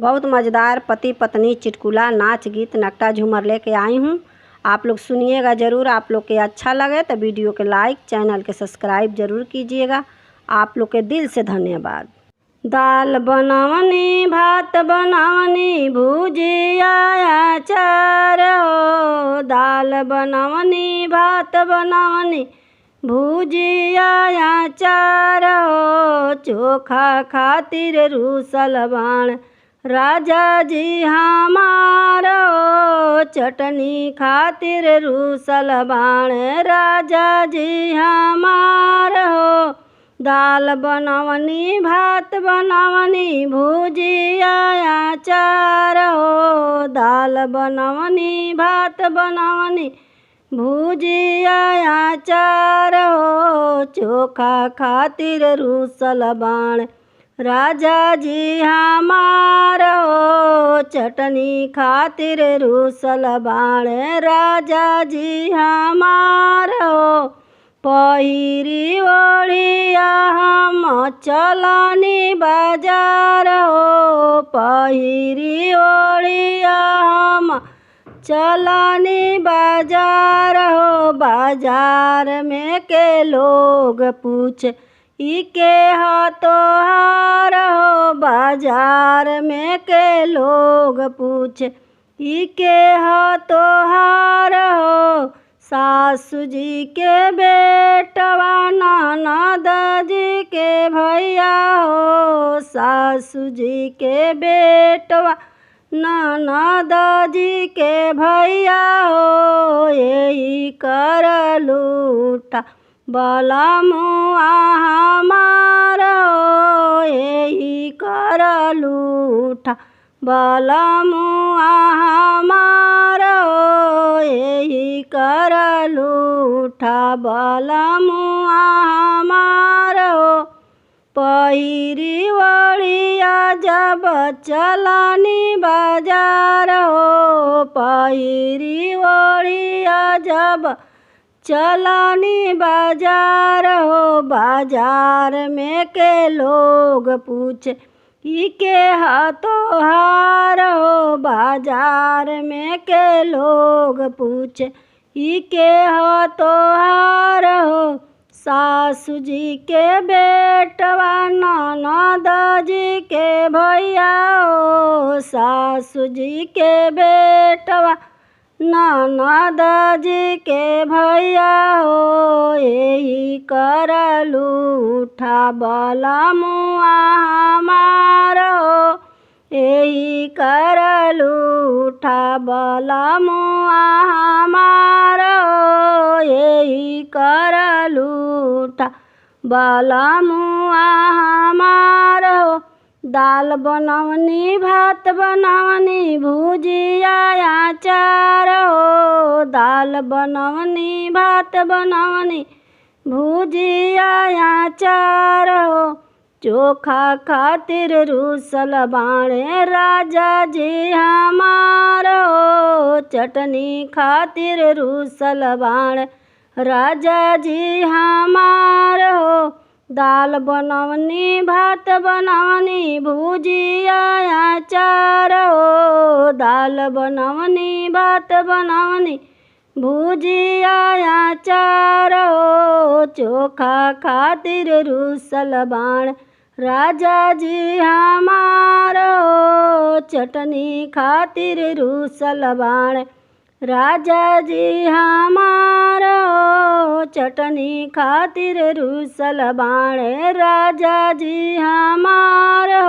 बहुत मज़ेदार पति पत्नी चुटकुला नाच गीत नकटा झूमर लेके आई हूँ। आप लोग सुनिएगा ज़रूर। आप लोग के अच्छा लगे तो वीडियो के लाइक, चैनल के सब्सक्राइब ज़रूर कीजिएगा। आप लोग के दिल से धन्यवाद। दाल बनावनी, भात बनावनी, भुजिया अचार हो। दाल बनावनी, भात बनावनी, भुजिया अचार हो। चोखा खातिर रूसल बाण राजा जी हमारो। चटनी खातिर रूसल बाण राजा जी हमारो। दाल बनावनी, भात बनावनी, भुजिया अचार हो। दाल बनावनी, भात बनावनी, भुजिया अचार हो। चोखा खातिर रूसल बाण राजा जी हमारो। चटनी खातिर रूसल बाण राजा जी हमारो। पहिरी ओढ़िया हम चलनी बाजार हो। पहिरी ओढ़िया हम चलनी बाजार हो। बाजार में के लोग पूछे इके ह तोहार हो। बाजार में के लोग पूछे इके ह तोहार हो। सासू जी के बेटवा ननद जी के भैया हो। सासू जी के बेटवा ननद जी के भैया हो। यही कर लूटा बलमुआ हमारो। यही कर लूटा बलमुआ हमारो। यही कर लूटा बलमुआ हमारो। पहिरी ओढ़िया जब चलनी बाजार हो। पहिरी ओढ़िया जब चलनी बाजार हो। बाजार में के लोग पूछे इके ह तोहार हो। बाजार में के लोग पूछे इके ह तोहार हो। सासू जी के बेटवा ननद जी के भैया हो। सासू जी के बेटवा ननद जी के भैया हो। यही कर लूटा बलमुआ हमारो। यही कर लूटा बलमुआ हमारो। यही कर लूटा बलमुआ हमारो। दाल बनवनी, भात बनवनी, भुजिया अचार हो। दाल बनवनी, भात बनवनी, भुजिया अचार हो। चोखा खातिर रूसल बाण राजा जी हमारो। चटनी खातिर रूसल बाण राजा जी हमारो। दाल बनवनी, भात बनवनी, भुजिया अचार हो। दाल बनवनी, भात बनवनी, भुजिया अचार हो। चोखा खातिर रूसल बाण राजा जी हमारो। चटनी खातिर रूसल बाण राजा जी हमारो। चटनी खातिर रूसल बाण राजा जी हमारो।